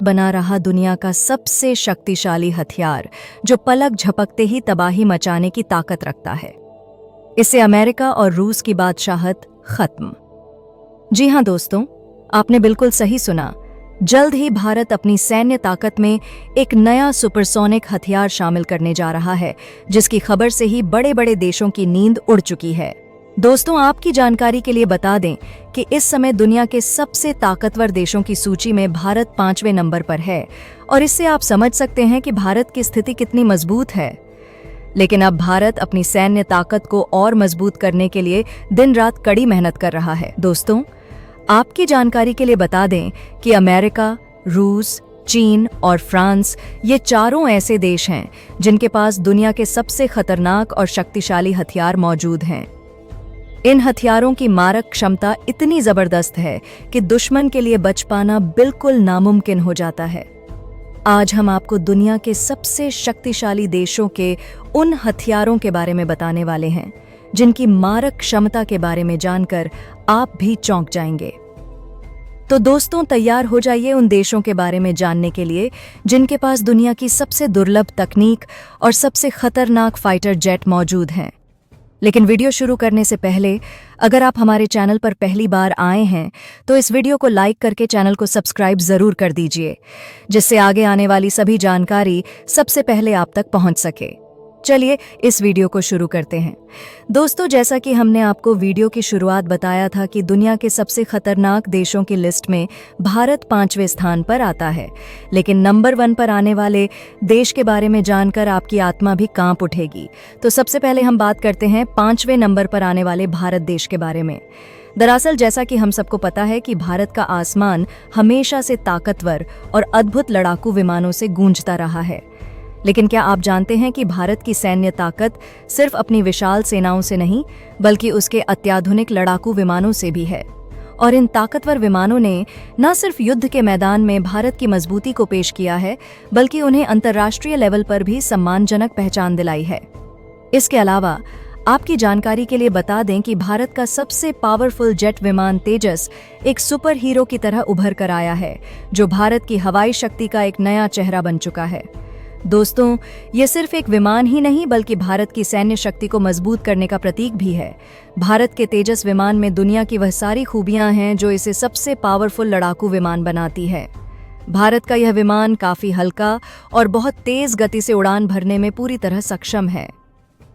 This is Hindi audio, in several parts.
भारत बना रहा दुनिया का सबसे शक्तिशाली हथियार जो पलक झपकते ही तबाही मचाने की ताकत रखता है। इससे अमेरिका और रूस की बादशाहत खत्म। जी हां दोस्तों, आपने बिल्कुल सही सुना। जल्द ही भारत अपनी सैन्य ताकत में एक नया सुपरसोनिक हथियार शामिल करने जा रहा है, जिसकी खबर से ही बड़े बड़े देशों की नींद उड़ चुकी है। दोस्तों, आपकी जानकारी के लिए बता दें कि इस समय दुनिया के सबसे ताकतवर देशों की सूची में भारत 5वें नंबर पर है, और इससे आप समझ सकते हैं कि भारत की स्थिति कितनी मजबूत है। लेकिन अब भारत अपनी सैन्य ताकत को और मजबूत करने के लिए दिन रात कड़ी मेहनत कर रहा है। दोस्तों, आपकी जानकारी के लिए बता दें कि अमेरिका, रूस, चीन और फ्रांस ये चारों ऐसे देश हैं जिनके पास दुनिया के सबसे खतरनाक और शक्तिशाली हथियार मौजूद हैं। इन हथियारों की मारक क्षमता इतनी जबरदस्त है कि दुश्मन के लिए बच पाना बिल्कुल नामुमकिन हो जाता है। आज हम आपको दुनिया के सबसे शक्तिशाली देशों के उन हथियारों के बारे में बताने वाले हैं जिनकी मारक क्षमता के बारे में जानकर आप भी चौंक जाएंगे। तो दोस्तों, तैयार हो जाइए उन देशों के बारे में जानने के लिए जिनके पास दुनिया की सबसे दुर्लभ तकनीक और सबसे खतरनाक फाइटर जेट मौजूद हैं। लेकिन वीडियो शुरू करने से पहले अगर आप हमारे चैनल पर पहली बार आए हैं तो इस वीडियो को लाइक करके चैनल को सब्सक्राइब जरूर कर दीजिए, जिससे आगे आने वाली सभी जानकारी सबसे पहले आप तक पहुंच सके। चलिए इस वीडियो को शुरू करते हैं। दोस्तों, जैसा कि हमने आपको वीडियो की शुरुआत बताया था कि दुनिया के सबसे खतरनाक देशों की लिस्ट में भारत 5वें स्थान पर आता है, लेकिन नंबर 1 पर आने वाले देश के बारे में जानकर आपकी आत्मा भी कांप उठेगी। तो सबसे पहले हम बात करते हैं 5वें नंबर पर आने वाले भारत देश के बारे में। दरअसल जैसा कि हम सबको पता है कि भारत का आसमान हमेशा से ताकतवर और अद्भुत लड़ाकू विमानों से गूंजता रहा है। लेकिन क्या आप जानते हैं कि भारत की सैन्य ताकत सिर्फ अपनी विशाल सेनाओं से नहीं बल्कि उसके अत्याधुनिक लड़ाकू विमानों से भी है। और इन ताकतवर विमानों ने न सिर्फ युद्ध के मैदान में भारत की मजबूती को पेश किया है, बल्कि उन्हें अंतर्राष्ट्रीय लेवल पर भी सम्मानजनक पहचान दिलाई है। इसके अलावा आपकी जानकारी के लिए बता दें कि भारत का सबसे पावरफुल जेट विमान तेजस एक सुपर हीरो की तरह उभर कर आया है, जो भारत की हवाई शक्ति का एक नया चेहरा बन चुका है। दोस्तों, ये सिर्फ एक विमान ही नहीं बल्कि भारत की सैन्य शक्ति को मजबूत करने का प्रतीक भी है। भारत के तेजस विमान में दुनिया की वह सारी खूबियां हैं जो इसे सबसे पावरफुल लड़ाकू विमान बनाती है। भारत का यह विमान काफी हल्का और बहुत तेज गति से उड़ान भरने में पूरी तरह सक्षम है।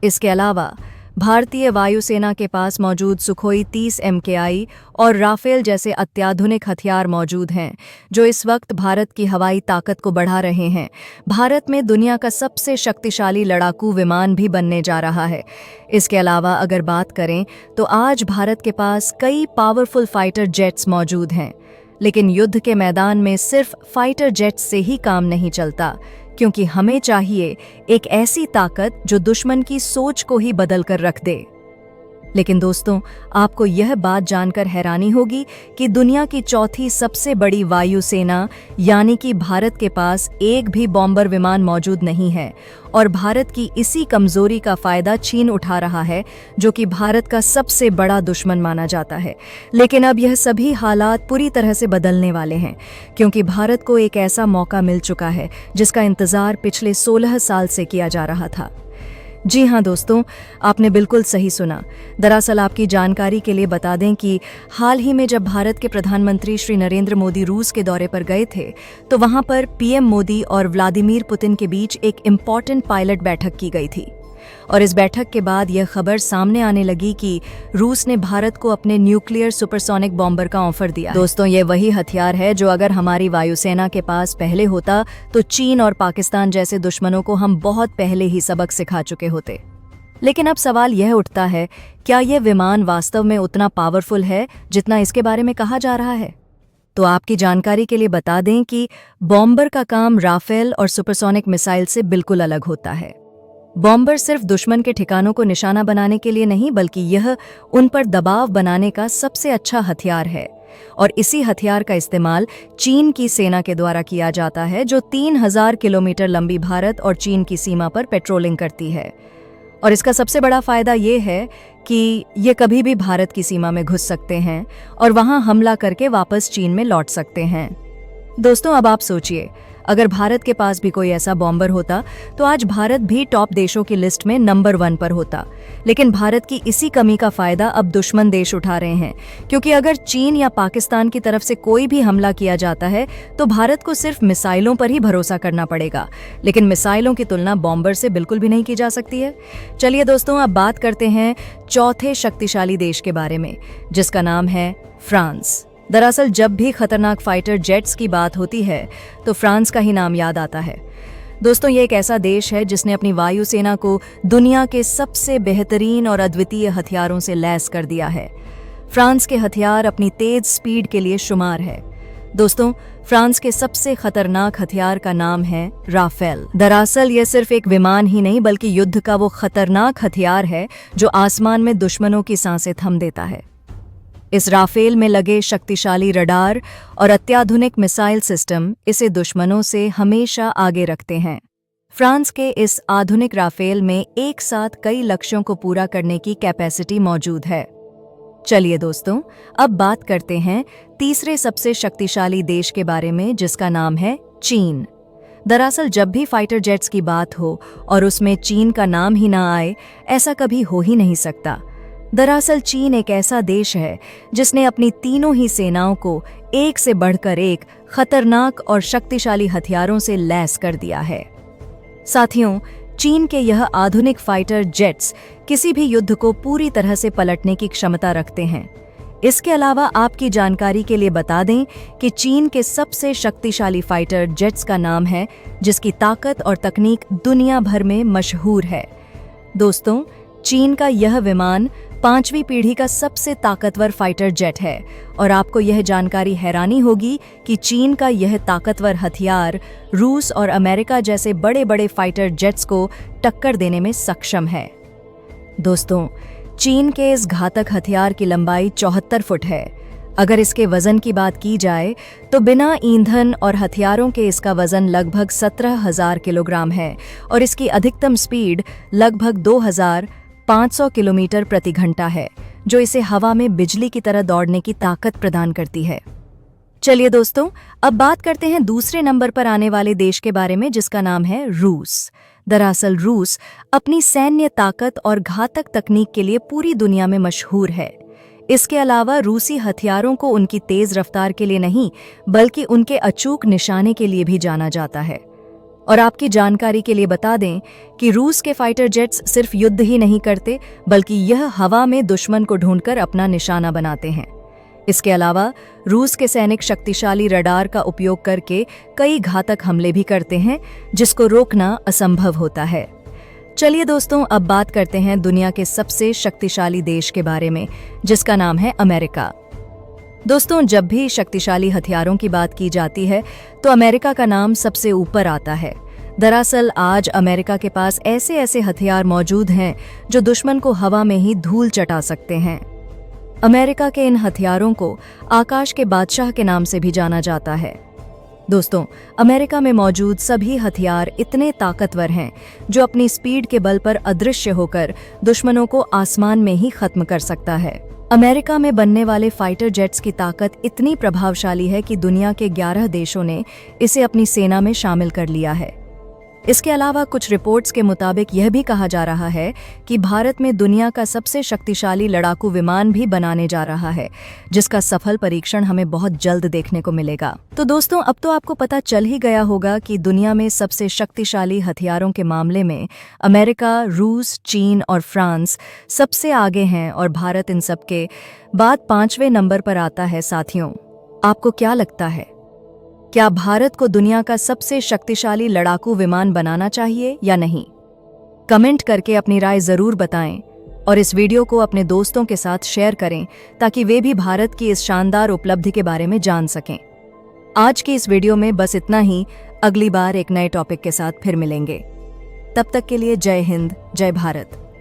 इसके अलावा भारतीय वायुसेना के पास मौजूद सुखोई 30 MKI और राफेल जैसे अत्याधुनिक हथियार मौजूद हैं, जो इस वक्त भारत की हवाई ताकत को बढ़ा रहे हैं। भारत में दुनिया का सबसे शक्तिशाली लड़ाकू विमान भी बनने जा रहा है। इसके अलावा अगर बात करें तो आज भारत के पास कई पावरफुल फाइटर जेट्स मौजूद हैं। लेकिन युद्ध के मैदान में सिर्फ फाइटर जेट्स से ही काम नहीं चलता, क्योंकि हमें चाहिए एक ऐसी ताकत जो दुश्मन की सोच को ही बदल कर रख दे। लेकिन दोस्तों, आपको यह बात जानकर हैरानी होगी कि दुनिया की चौथी सबसे बड़ी वायुसेना यानी कि भारत के पास एक भी बॉम्बर विमान मौजूद नहीं है, और भारत की इसी कमजोरी का फायदा चीन उठा रहा है, जो कि भारत का सबसे बड़ा दुश्मन माना जाता है। लेकिन अब यह सभी हालात पूरी तरह से बदलने वाले हैं, क्योंकि भारत को एक ऐसा मौका मिल चुका है जिसका इंतजार पिछले 16 साल से किया जा रहा था। जी हाँ दोस्तों, आपने बिल्कुल सही सुना। दरअसल आपकी जानकारी के लिए बता दें कि हाल ही में जब भारत के प्रधानमंत्री श्री नरेंद्र मोदी रूस के दौरे पर गए थे, तो वहां पर PM मोदी और व्लादिमीर पुतिन के बीच एक इम्पॉर्टेंट पायलट बैठक की गई थी। और इस बैठक के बाद यह खबर सामने आने लगी कि रूस ने भारत को अपने न्यूक्लियर सुपरसोनिक बॉम्बर का ऑफर दिया। दोस्तों, ये वही हथियार है जो अगर हमारी वायुसेना के पास पहले होता तो चीन और पाकिस्तान जैसे दुश्मनों को हम बहुत पहले ही सबक सिखा चुके होते। लेकिन अब सवाल यह उठता है, क्या यह विमान वास्तव में उतना पावरफुल है जितना इसके बारे में कहा जा रहा है? तो आपकी जानकारी के लिए बता दें कि बॉम्बर का काम राफेल और सुपरसोनिक मिसाइल से बिल्कुल अलग होता है। बॉम्बर सिर्फ दुश्मन के ठिकानों को निशाना बनाने के लिए नहीं, बल्कि यह उन पर दबाव बनाने का सबसे अच्छा हथियार है। और इसी हथियार का इस्तेमाल चीन की सेना के द्वारा किया जाता है, जो 3000 किलोमीटर लंबी भारत और चीन की सीमा पर पेट्रोलिंग करती है। और इसका सबसे बड़ा फायदा ये है कि ये कभी भी भारत की सीमा में घुस सकते हैं और वहां हमला करके वापस चीन में लौट सकते हैं। दोस्तों अब आप सोचिए, अगर भारत के पास भी कोई ऐसा बॉम्बर होता तो आज भारत भी टॉप देशों की लिस्ट में नंबर 1 पर होता। लेकिन भारत की इसी कमी का फायदा अब दुश्मन देश उठा रहे हैं, क्योंकि अगर चीन या पाकिस्तान की तरफ से कोई भी हमला किया जाता है तो भारत को सिर्फ मिसाइलों पर ही भरोसा करना पड़ेगा। लेकिन मिसाइलों की तुलना बॉम्बर से बिल्कुल भी नहीं की जा सकती है। चलिए दोस्तों, अब बात करते हैं चौथे शक्तिशाली देश के बारे में, जिसका नाम है फ्रांस। दरअसल जब भी खतरनाक फाइटर जेट्स की बात होती है तो फ्रांस का ही नाम याद आता है। दोस्तों, ये एक ऐसा देश है जिसने अपनी वायुसेना को दुनिया के सबसे बेहतरीन और अद्वितीय हथियारों से लैस कर दिया है। फ्रांस के हथियार अपनी तेज स्पीड के लिए शुमार है। दोस्तों, फ्रांस के सबसे खतरनाक हथियार का नाम है राफेल। दरअसल यह सिर्फ एक विमान ही नहीं बल्कि युद्ध का वो खतरनाक हथियार है जो आसमान में दुश्मनों की सांसें थम देता है। इस राफेल में लगे शक्तिशाली रडार और अत्याधुनिक मिसाइल सिस्टम इसे दुश्मनों से हमेशा आगे रखते हैं। फ्रांस के इस आधुनिक राफेल में एक साथ कई लक्ष्यों को पूरा करने की कैपेसिटी मौजूद है। चलिए दोस्तों, अब बात करते हैं तीसरे सबसे शक्तिशाली देश के बारे में, जिसका नाम है चीन। दरअसल जब भी फाइटर जेट्स की बात हो और उसमें चीन का नाम ही ना आए, ऐसा कभी हो ही नहीं सकता। दरअसल चीन एक ऐसा देश है जिसने अपनी तीनों ही सेनाओं को एक से बढ़कर एक खतरनाक और शक्तिशाली हथियारों से लैस कर दिया है। साथियों, चीन के यह आधुनिक फाइटर जेट्स किसी भी युद्ध को पूरी तरह से पलटने की क्षमता रखते हैं। इसके अलावा आपकी जानकारी के लिए बता दें कि चीन के सबसे शक्तिशाली फाइटर जेट्स का नाम है, जिसकी ताकत और तकनीक दुनिया भर में मशहूर है। दोस्तों, चीन का यह विमान 5वीं पीढ़ी का सबसे ताकतवर फाइटर जेट है और आपको यह जानकारी हैरानी होगी कि चीन का यह ताकतवर हथियार रूस और अमेरिका जैसे बड़े बड़े फाइटर जेट्स को टक्कर देने में सक्षम है। दोस्तों, चीन के इस घातक हथियार की लंबाई 74 फुट है। अगर इसके वजन की बात की जाए तो बिना ईंधन और हथियारों के इसका वजन लगभग 17,000 किलोग्राम है और इसकी अधिकतम स्पीड लगभग 2,500 किलोमीटर प्रति घंटा है, जो इसे हवा में बिजली की तरह दौड़ने की ताकत प्रदान करती है। चलिए दोस्तों, अब बात करते हैं दूसरे नंबर पर आने वाले देश के बारे में, जिसका नाम है रूस। दरअसल रूस अपनी सैन्य ताकत और घातक तकनीक के लिए पूरी दुनिया में मशहूर है। इसके अलावा रूसी हथियारों को उनकी तेज रफ्तार के लिए नहीं बल्कि उनके अचूक निशाने के लिए भी जाना जाता है। और आपकी जानकारी के लिए बता दें कि रूस के फाइटर जेट्स सिर्फ युद्ध ही नहीं करते बल्कि यह हवा में दुश्मन को ढूंढकर अपना निशाना बनाते हैं। इसके अलावा रूस के सैनिक शक्तिशाली रडार का उपयोग करके कई घातक हमले भी करते हैं, जिसको रोकना असंभव होता है। चलिए दोस्तों, अब बात करते हैं दुनिया के सबसे शक्तिशाली देश के बारे में, जिसका नाम है अमेरिका। दोस्तों, जब भी शक्तिशाली हथियारों की बात की जाती है तो अमेरिका का नाम सबसे ऊपर आता है। दरअसल आज अमेरिका के पास ऐसे ऐसे हथियार मौजूद हैं जो दुश्मन को हवा में ही धूल चटा सकते हैं। अमेरिका के इन हथियारों को आकाश के बादशाह के नाम से भी जाना जाता है। दोस्तों, अमेरिका में मौजूद सभी हथियार इतने ताकतवर हैं जो अपनी स्पीड के बल पर अदृश्य होकर दुश्मनों को आसमान में ही खत्म कर सकता है। अमेरिका में बनने वाले फाइटर जेट्स की ताकत इतनी प्रभावशाली है कि दुनिया के 11 देशों ने इसे अपनी सेना में शामिल कर लिया है। इसके अलावा कुछ रिपोर्ट्स के मुताबिक यह भी कहा जा रहा है कि भारत में दुनिया का सबसे शक्तिशाली लड़ाकू विमान भी बनाने जा रहा है, जिसका सफल परीक्षण हमें बहुत जल्द देखने को मिलेगा। तो दोस्तों, अब तो आपको पता चल ही गया होगा कि दुनिया में सबसे शक्तिशाली हथियारों के मामले में अमेरिका, रूस, चीन और फ्रांस सबसे आगे हैं और भारत इन सबके बाद 5वें नंबर पर आता है। साथियों, आपको क्या लगता है, क्या भारत को दुनिया का सबसे शक्तिशाली लड़ाकू विमान बनाना चाहिए या नहीं? कमेंट करके अपनी राय जरूर बताएं और इस वीडियो को अपने दोस्तों के साथ शेयर करें ताकि वे भी भारत की इस शानदार उपलब्धि के बारे में जान सकें। आज की इस वीडियो में बस इतना ही। अगली बार एक नए टॉपिक के साथ फिर मिलेंगे। तब तक के लिए जय हिंद, जय भारत।